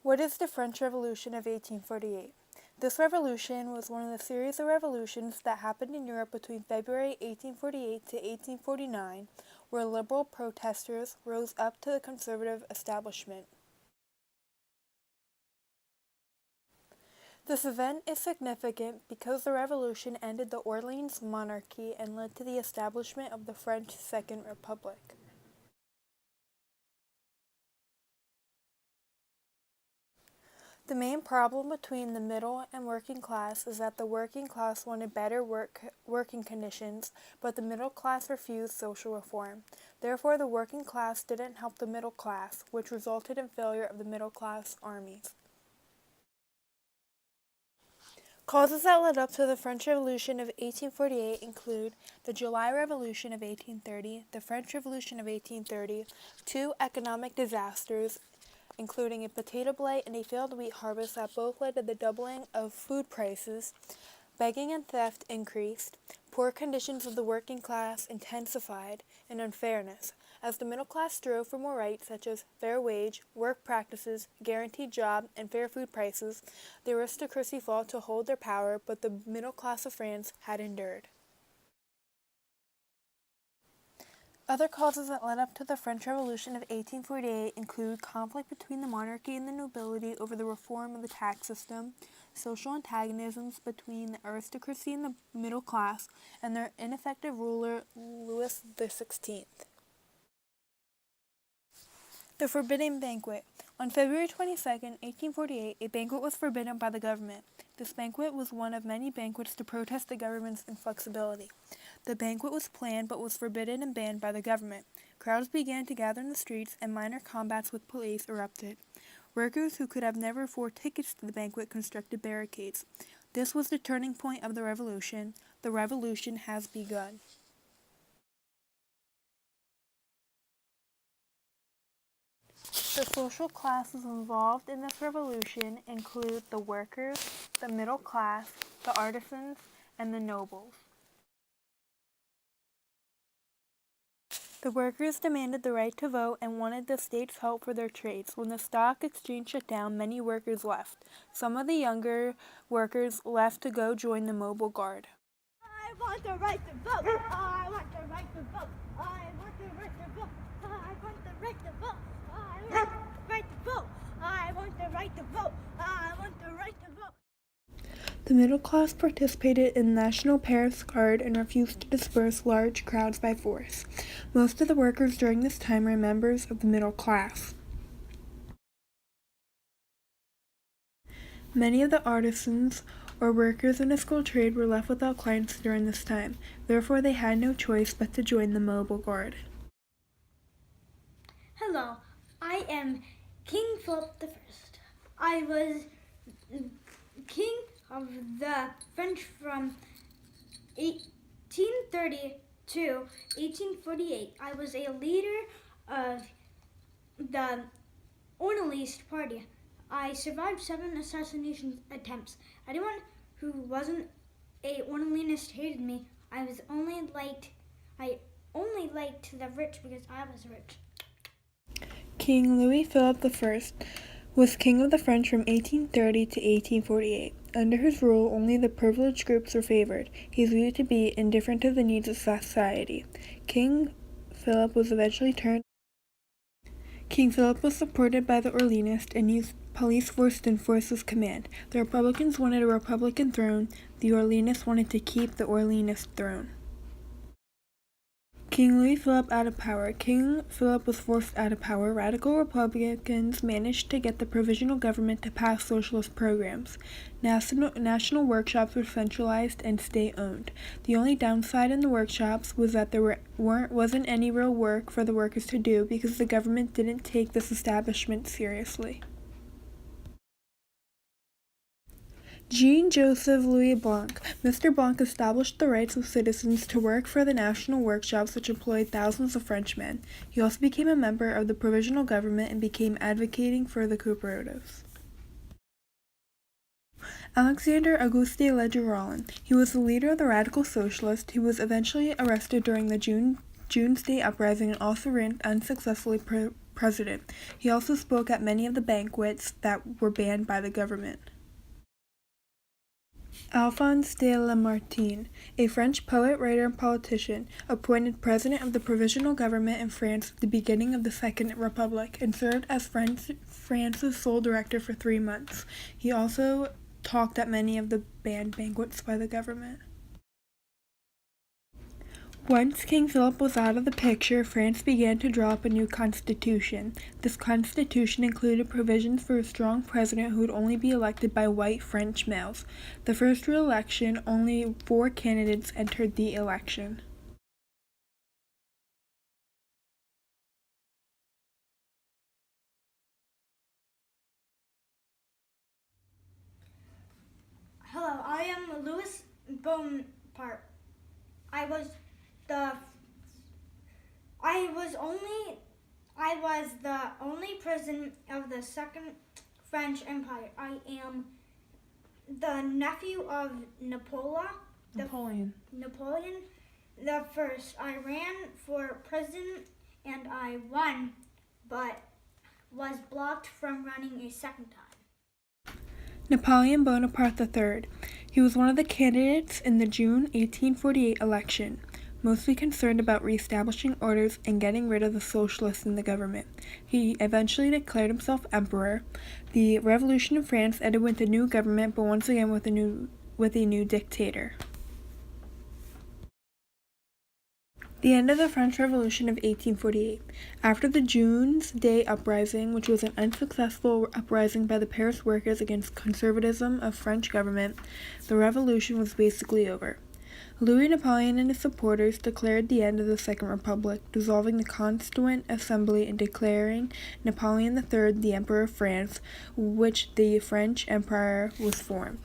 What is the French Revolution of 1848? This revolution was one of the series of revolutions that happened in Europe between February 1848 to 1849, where liberal protesters rose up to the conservative establishment. This event is significant because the revolution ended the Orleans monarchy and led to the establishment of the French Second Republic. The main problem between the middle and working class is that the working class wanted better working conditions, but the middle class refused social reform. Therefore, the working class didn't help the middle class, which resulted in failure of the middle class armies. Causes that led up to the French Revolution of 1848 include the July Revolution of 1830, the French Revolution of 1830, two economic disasters, including a potato blight and a failed wheat harvest that both led to the doubling of food prices. Begging and theft increased, poor conditions of the working class intensified, and unfairness, as the middle class strove for more rights such as fair wage, work practices, guaranteed job, and fair food prices. The aristocracy fought to hold their power, but the middle class of France had endured. Other causes that led up to the French Revolution of 1848 include conflict between the monarchy and the nobility over the reform of the tax system, social antagonisms between the aristocracy and the middle class, and their ineffective ruler, Louis XVI. The Forbidden Banquet. On February 22, 1848, a banquet was forbidden by the government. This banquet was one of many banquets to protest the government's inflexibility. The banquet was planned but was forbidden and banned by the government. Crowds began to gather in the streets and minor combats with police erupted. Workers who could have never afforded tickets to the banquet constructed barricades. This was the turning point of the revolution. The revolution has begun. The social classes involved in this revolution include the workers, the middle class, the artisans, and the nobles. The workers demanded the right to vote and wanted the state's help for their trades. When the stock exchange shut down, many workers left. Some of the younger workers left to go join the Mobile Guard. I want the right to vote! I want the right to vote! I want the right to vote! I want the right to vote! I want the right to vote! I want the right to vote! I want the right to vote! The middle class participated in the National Paris Guard and refused to disperse large crowds by force. Most of the workers during this time were members of the middle class. Many of the artisans or workers in a skilled trade were left without clients during this time. Therefore, they had no choice but to join the Mobile Guard. Hello, I am King Philip I. I was king of the French from 1830 to 1848. I was a leader of the Orleanist party. I survived 7 assassination attempts. Anyone who wasn't a Orleanist hated me. I only liked the rich because I was rich. King Yfyfy was king of the French from 1830 to 1848. Under his rule, only the privileged groups were favored. He is viewed to be indifferent to the needs of society. King Philip was supported by the Orleanists and used police force to enforce his command. The Republicans wanted a Republican throne. The Orleanists wanted to keep the Orleanist throne. King Louis-Philippe out of power. King Philip was forced out of power. Radical Republicans managed to get the provisional government to pass socialist programs. National workshops were centralized and state-owned. The only downside in the workshops was that there wasn't any real work for the workers to do because the government didn't take this establishment seriously. Jean-Joseph Louis Blanc. Mr. Blanc established the rights of citizens to work for the national workshops which employed thousands of Frenchmen. He also became a member of the provisional government and began advocating for the cooperatives. Alexandre Auguste Ledru-Rollin. He was the leader of the radical socialists. He was eventually arrested during the June State Uprising and also ran unsuccessfully president. He also spoke at many of the banquets that were banned by the government. Alphonse de Lamartine, a French poet, writer, and politician, appointed president of the provisional government in France at the beginning of the Second Republic and served as France's sole director for 3 months. He also talked at many of the banned banquets by the government. Once King Philip was out of the picture, France began to draw up a new constitution. This constitution included provisions for a strong president who would only be elected by white French males. The first re-election, only 4 candidates entered the election. Hello, I am Louis Bonaparte. I was the only president of the Second French Empire. I am the nephew of Napoleon the First. I ran for president and I won, but was blocked from running a second time. Napoleon Bonaparte III. He was one of the candidates in the June 1848 election, mostly concerned about reestablishing orders and getting rid of the socialists in the government. He eventually declared himself emperor. The revolution in France ended with a new government, but once again with a new dictator. The end of the French Revolution of 1848. After the June's Day Uprising, which was an unsuccessful uprising by the Paris workers against conservatism of French government, the revolution was basically over. Louis Napoleon and his supporters declared the end of the Second Republic, dissolving the Constituent Assembly and declaring Napoleon III the Emperor of France, which the French Empire was formed.